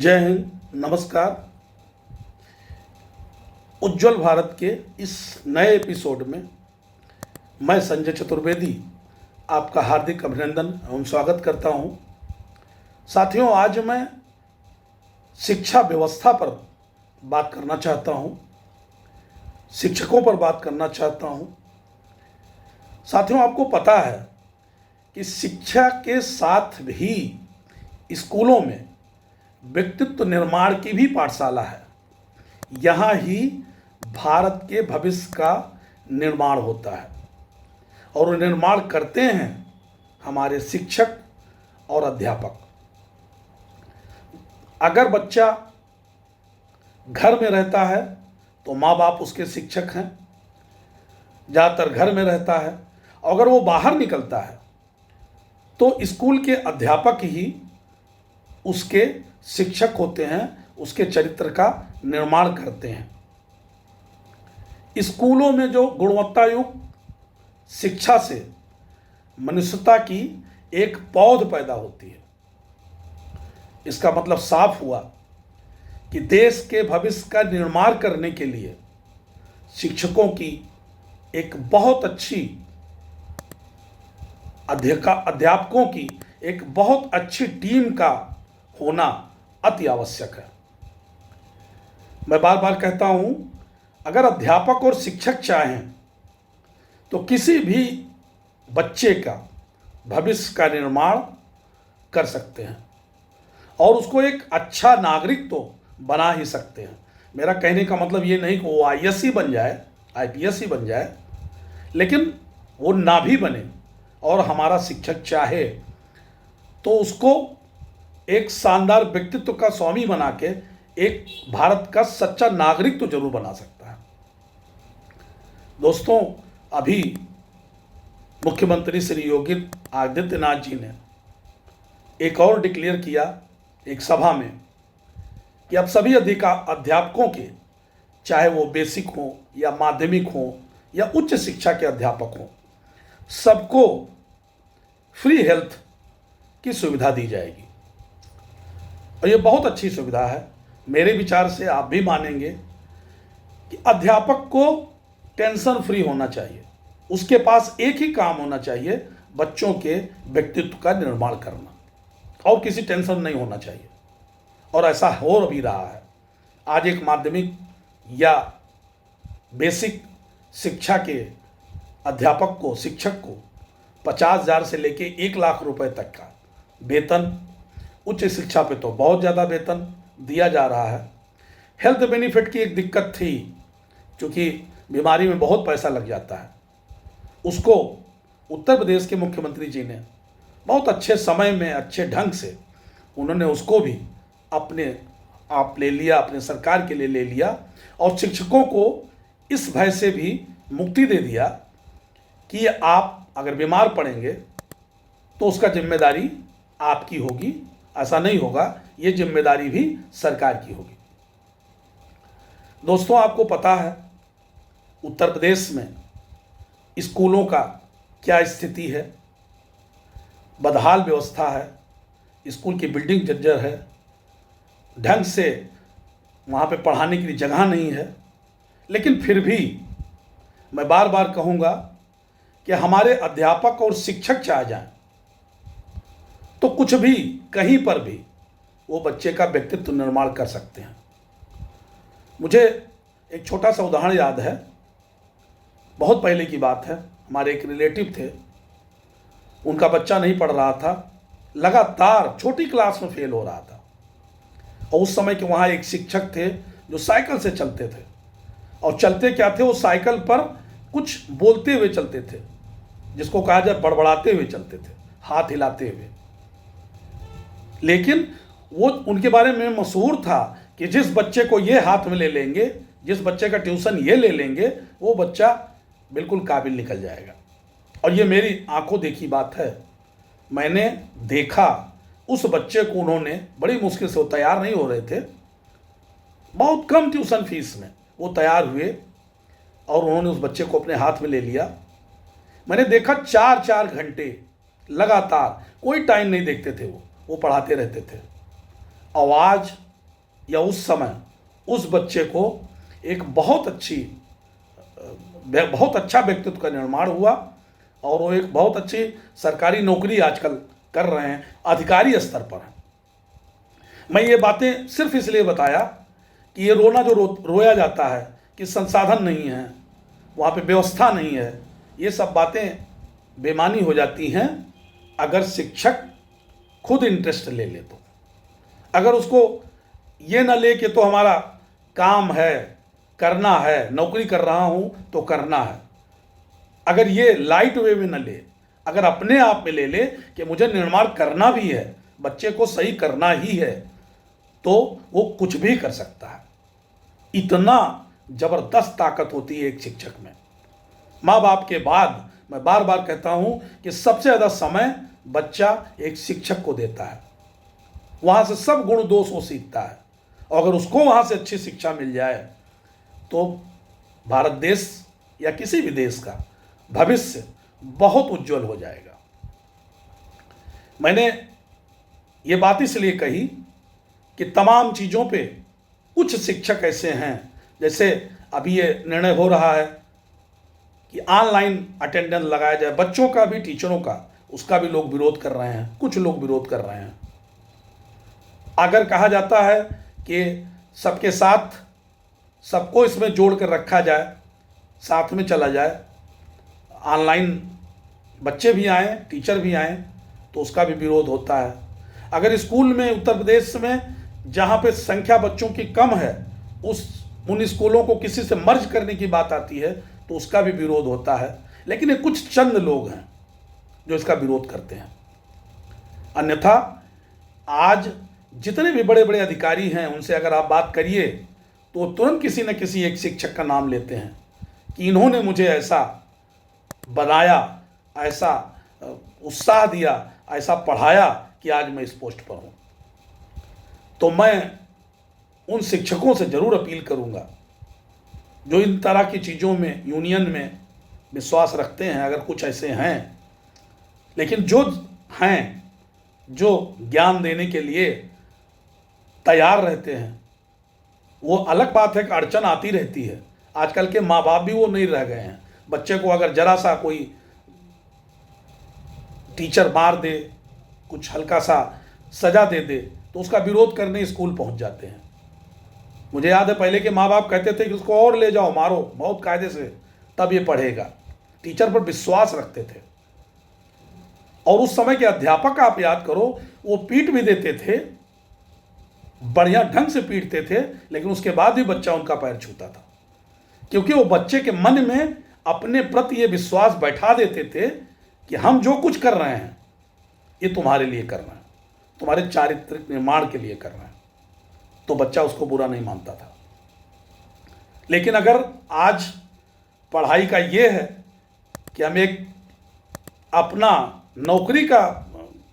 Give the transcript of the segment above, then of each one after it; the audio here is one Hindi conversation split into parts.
जय हिंद, नमस्कार। उज्जवल भारत के इस नए एपिसोड में मैं संजय चतुर्वेदी आपका हार्दिक अभिनंदन एवं स्वागत करता हूं। साथियों, आज मैं शिक्षा व्यवस्था पर बात करना चाहता हूं, शिक्षकों पर बात करना चाहता हूं। साथियों, आपको पता है कि शिक्षा के साथ भी स्कूलों में व्यक्तित्व निर्माण की भी पाठशाला है। यहाँ ही भारत के भविष्य का निर्माण होता है और निर्माण करते हैं हमारे शिक्षक और अध्यापक। अगर बच्चा घर में रहता है तो माँ बाप उसके शिक्षक हैं, ज़्यादातर घर में रहता है। अगर वो बाहर निकलता है तो स्कूल के अध्यापक ही उसके शिक्षक होते हैं, उसके चरित्र का निर्माण करते हैं। स्कूलों में जो गुणवत्तायुक्त शिक्षा से मनुष्यता की एक पौध पैदा होती है। इसका मतलब साफ हुआ कि देश के भविष्य का निर्माण करने के लिए शिक्षकों की एक बहुत अच्छी अध्यापकों की एक बहुत अच्छी टीम का होना अति आवश्यक है। मैं बार बार कहता हूं, अगर अध्यापक और शिक्षक चाहें तो किसी भी बच्चे का भविष्य का निर्माण कर सकते हैं और उसको एक अच्छा नागरिक तो बना ही सकते हैं। मेरा कहने का मतलब ये नहीं कि वो आईएएस ही बन जाए, आईपीएस ही बन जाए, लेकिन वो ना भी बने और हमारा शिक्षक चाहे तो उसको एक शानदार व्यक्तित्व का स्वामी बना के एक भारत का सच्चा नागरिक तो जरूर बना सकता है। दोस्तों, अभी मुख्यमंत्री श्री योगी आदित्यनाथ जी ने एक और डिक्लेयर किया एक सभा में कि अब सभी अध्यापकों के, चाहे वो बेसिक हो या माध्यमिक हो या उच्च शिक्षा के अध्यापक हो, सबको फ्री हेल्थ की सुविधा दी जाएगी। और ये बहुत अच्छी सुविधा है। मेरे विचार से आप भी मानेंगे कि अध्यापक को टेंशन फ्री होना चाहिए। उसके पास एक ही काम होना चाहिए, बच्चों के व्यक्तित्व का निर्माण करना, और किसी टेंशन नहीं होना चाहिए। और ऐसा हो भी रहा है। आज एक माध्यमिक या बेसिक शिक्षा के अध्यापक को, शिक्षक को 50,000 से लेके 1,00,000 रुपए तक का वेतन, उच्च शिक्षा पे तो बहुत ज़्यादा वेतन दिया जा रहा है। हेल्थ बेनिफिट की एक दिक्कत थी, क्योंकि बीमारी में बहुत पैसा लग जाता है। उसको उत्तर प्रदेश के मुख्यमंत्री जी ने बहुत अच्छे समय में, अच्छे ढंग से उन्होंने उसको भी ले लिया, अपने सरकार के लिए ले लिया। और शिक्षकों को इस भय से भी मुक्ति दे दिया कि आप अगर बीमार पड़ेंगे तो उसका जिम्मेदारी आपकी होगी। ऐसा नहीं होगा, ये जिम्मेदारी भी सरकार की होगी। दोस्तों, आपको पता है उत्तर प्रदेश में स्कूलों का क्या स्थिति है। बदहाल व्यवस्था है, स्कूल की बिल्डिंग जर्जर है, ढंग से वहाँ पे पढ़ाने के लिए जगह नहीं है। लेकिन फिर भी मैं बार बार कहूँगा कि हमारे अध्यापक और शिक्षक चाह जाएं तो कुछ भी, कहीं पर भी वो बच्चे का व्यक्तित्व निर्माण कर सकते हैं। मुझे एक छोटा सा उदाहरण याद है, बहुत पहले की बात है। हमारे एक रिलेटिव थे, उनका बच्चा नहीं पढ़ रहा था, लगातार छोटी क्लास में फेल हो रहा था। और उस समय के वहाँ एक शिक्षक थे जो साइकिल से चलते थे, और चलते क्या थे, वो साइकिल पर कुछ बोलते हुए चलते थे, जिसको कहा जाए बड़बड़ाते हुए चलते थे, हाथ हिलाते हुए। लेकिन वो उनके बारे में मशहूर था कि जिस बच्चे को ये हाथ में ले लेंगे, जिस बच्चे का ट्यूशन ये ले लेंगे, वो बच्चा बिल्कुल काबिल निकल जाएगा। और ये मेरी आंखों देखी बात है। मैंने देखा उस बच्चे को, उन्होंने बड़ी मुश्किल से, वो तैयार नहीं हो रहे थे, बहुत कम ट्यूशन फीस में वो तैयार हुए और उन्होंने उस बच्चे को अपने हाथ में ले लिया। मैंने देखा 4-4 घंटे लगातार, कोई टाइम नहीं देखते थे, वो पढ़ाते रहते थे। और आज या उस समय उस बच्चे को एक बहुत अच्छा व्यक्तित्व का निर्माण हुआ और वो एक बहुत अच्छी सरकारी नौकरी आजकल कर रहे हैं, अधिकारी स्तर पर हैं। मैं ये बातें सिर्फ इसलिए बताया कि ये रोना जो रोया जाता है कि संसाधन नहीं है, वहाँ पे व्यवस्था नहीं है, ये सब बातें बेमानी हो जाती हैं अगर शिक्षक खुद इंटरेस्ट ले ले तो। अगर उसको ये ना ले कि तो हमारा काम है, करना है, नौकरी कर रहा हूँ तो करना है, अगर ये लाइट वे में न ले, अगर अपने आप में ले ले कि मुझे निर्माण करना भी है, बच्चे को सही करना ही है, तो वो कुछ भी कर सकता है। इतना जबरदस्त ताकत होती है एक शिक्षक में। माँ बाप के बाद मैं बार बार कहता हूँ कि सबसे ज़्यादा समय बच्चा एक शिक्षक को देता है, वहाँ से सब गुण दोष वो सीखता है, और अगर उसको वहाँ से अच्छी शिक्षा मिल जाए तो भारत देश या किसी भी देश का भविष्य बहुत उज्जवल हो जाएगा। मैंने ये बात इसलिए कही कि तमाम चीज़ों पे कुछ शिक्षक ऐसे हैं, जैसे अभी ये निर्णय हो रहा है कि ऑनलाइन अटेंडेंस लगाया जाए, बच्चों का भी टीचरों का, उसका भी लोग विरोध कर रहे हैं, कुछ लोग विरोध कर रहे हैं। अगर कहा जाता है कि सबके साथ सबको इसमें जोड़ कर रखा जाए, साथ में चला जाए, ऑनलाइन बच्चे भी आएँ, टीचर भी आएँ, तो उसका भी विरोध होता है। अगर स्कूल में उत्तर प्रदेश में जहाँ पे संख्या बच्चों की कम है, उन स्कूलों को किसी से मर्ज करने की बात आती है तो उसका भी विरोध होता है। लेकिन ये कुछ चंद लोग हैं जो इसका विरोध करते हैं। अन्यथा आज जितने भी बड़े बड़े अधिकारी हैं उनसे अगर आप बात करिए तो तुरंत किसी न किसी एक शिक्षक का नाम लेते हैं कि इन्होंने मुझे ऐसा बनाया, ऐसा उत्साह दिया, ऐसा पढ़ाया कि आज मैं इस पोस्ट पर हूँ। तो मैं उन शिक्षकों से ज़रूर अपील करूँगा जो इन तरह की चीज़ों में, यूनियन में विश्वास रखते हैं, अगर कुछ ऐसे हैं, लेकिन जो हैं, जो ज्ञान देने के लिए तैयार रहते हैं, वो अलग बात है कि अड़चन आती रहती है। आजकल के माँ बाप भी वो नहीं रह गए हैं। बच्चे को अगर जरा सा कोई टीचर मार दे, कुछ हल्का सा सजा दे दे, तो उसका विरोध करने स्कूल पहुंच जाते हैं। मुझे याद है पहले के माँ बाप कहते थे कि उसको और ले जाओ, मारो बहुत कायदे से, तब ये पढ़ेगा। टीचर पर विश्वास रखते थे। और उस समय के अध्यापक आप याद करो, वो पीट भी देते थे, बढ़िया ढंग से पीटते थे, लेकिन उसके बाद भी बच्चा उनका पैर छूता था, क्योंकि वो बच्चे के मन में अपने प्रति ये विश्वास बैठा देते थे कि हम जो कुछ कर रहे हैं ये तुम्हारे लिए कर रहे हैं, तुम्हारे चारित्रिक निर्माण के लिए कर रहे हैं, तो बच्चा उसको बुरा नहीं मानता था। लेकिन अगर आज पढ़ाई का ये है कि हम एक अपना नौकरी का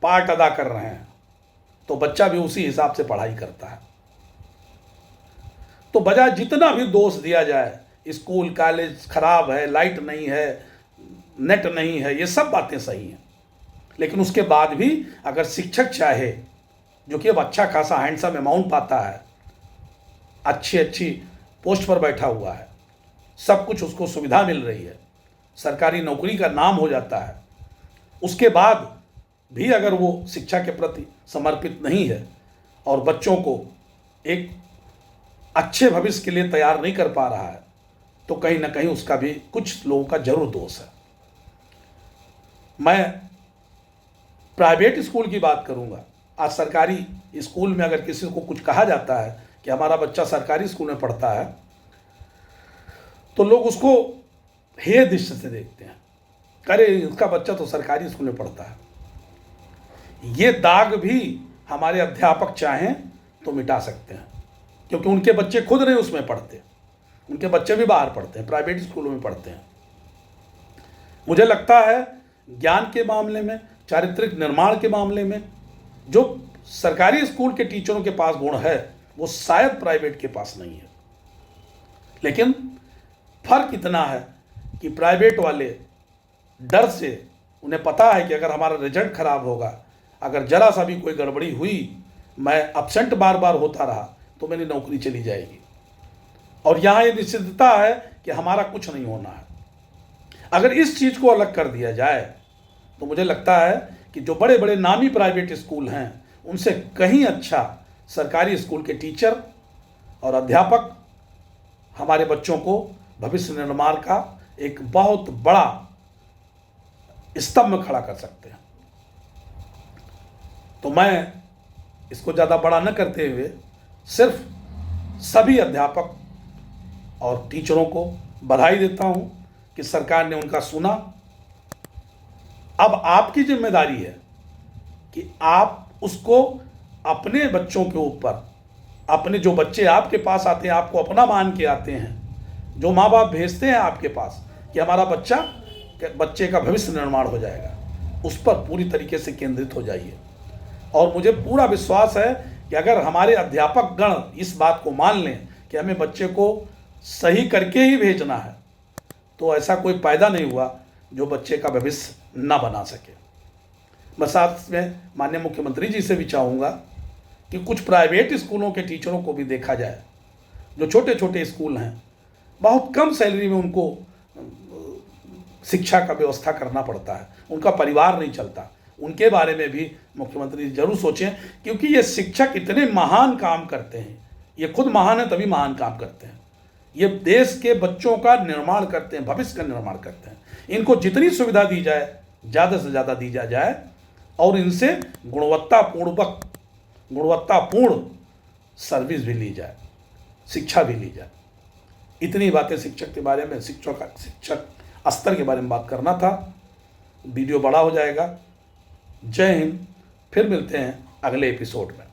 पार्ट अदा कर रहे हैं, तो बच्चा भी उसी हिसाब से पढ़ाई करता है। तो बजाय जितना भी दोष दिया जाए, स्कूल कॉलेज खराब है, लाइट नहीं है, नेट नहीं है, ये सब बातें सही हैं, लेकिन उसके बाद भी अगर शिक्षक चाहे, जो कि अब अच्छा खासा हैंडसम अमाउंट पाता है, अच्छी पोस्ट पर बैठा हुआ है, सब कुछ उसको सुविधा मिल रही है, सरकारी नौकरी का नाम हो जाता है, उसके बाद भी अगर वो शिक्षा के प्रति समर्पित नहीं है और बच्चों को एक अच्छे भविष्य के लिए तैयार नहीं कर पा रहा है, तो कहीं ना कहीं उसका भी कुछ लोगों का जरूर दोष है। मैं प्राइवेट स्कूल की बात करूंगा। आज सरकारी स्कूल में अगर किसी को कुछ कहा जाता है कि हमारा बच्चा सरकारी स्कूल में पढ़ता है, तो लोग उसको हेय दृष्टि से देखते हैं, अरे इसका बच्चा तो सरकारी स्कूल में पढ़ता है। ये दाग भी हमारे अध्यापक चाहें तो मिटा सकते हैं, क्योंकि उनके बच्चे खुद नहीं उसमें पढ़ते, उनके बच्चे भी बाहर पढ़ते हैं, प्राइवेट स्कूलों में पढ़ते हैं। मुझे लगता है ज्ञान के मामले में, चारित्रिक निर्माण के मामले में जो सरकारी स्कूल के टीचरों के पास गुण है, वो शायद प्राइवेट के पास नहीं है। लेकिन फर्क इतना है कि प्राइवेट वाले डर से, उन्हें पता है कि अगर हमारा रिजल्ट खराब होगा, अगर जरा सा भी कोई गड़बड़ी हुई, मैं अब्सेंट बार बार होता रहा, तो मेरी नौकरी चली जाएगी। और यहाँ ये निश्चितता है कि हमारा कुछ नहीं होना है। अगर इस चीज़ को अलग कर दिया जाए तो मुझे लगता है कि जो बड़े बड़े नामी प्राइवेट स्कूल हैं उनसे कहीं अच्छा सरकारी स्कूल के टीचर और अध्यापक हमारे बच्चों को भविष्य निर्माण का एक बहुत बड़ा स्तंभ खड़ा कर सकते हैं। तो मैं इसको ज़्यादा बड़ा न करते हुए सिर्फ सभी अध्यापक और टीचरों को बधाई देता हूं कि सरकार ने उनका सुना। अब आपकी जिम्मेदारी है कि आप उसको अपने बच्चों के ऊपर, अपने जो बच्चे आपके पास आते हैं, आपको अपना मान के आते हैं, जो माँ बाप भेजते हैं आपके पास कि हमारा बच्चे का भविष्य निर्माण हो जाएगा, उस पर पूरी तरीके से केंद्रित हो जाइए। और मुझे पूरा विश्वास है कि अगर हमारे अध्यापक गण इस बात को मान लें कि हमें बच्चे को सही करके ही भेजना है, तो ऐसा कोई पैदा नहीं हुआ जो बच्चे का भविष्य न बना सके। मैं साथ में माननीय मुख्यमंत्री जी से भी चाहूँगा कि कुछ प्राइवेट स्कूलों के टीचरों को भी देखा जाए। जो छोटे छोटे स्कूल हैं, बहुत कम सैलरी में उनको शिक्षा का व्यवस्था करना पड़ता है, उनका परिवार नहीं चलता, उनके बारे में भी मुख्यमंत्री जी जरूर सोचें, क्योंकि ये शिक्षक इतने महान काम करते हैं। ये खुद महान है तभी महान काम करते हैं। ये देश के बच्चों का निर्माण करते हैं, भविष्य का निर्माण करते हैं। इनको जितनी सुविधा दी जाए, ज़्यादा से ज़्यादा दी जाए और इनसे गुणवत्तापूर्ण सर्विस भी ली जाए, शिक्षा भी ली जाए। इतनी बातें शिक्षक के बारे में, शिक्षक स्तर के बारे में बात करना था। वीडियो बड़ा हो जाएगा। जय हिंद। फिर मिलते हैं अगले एपिसोड में।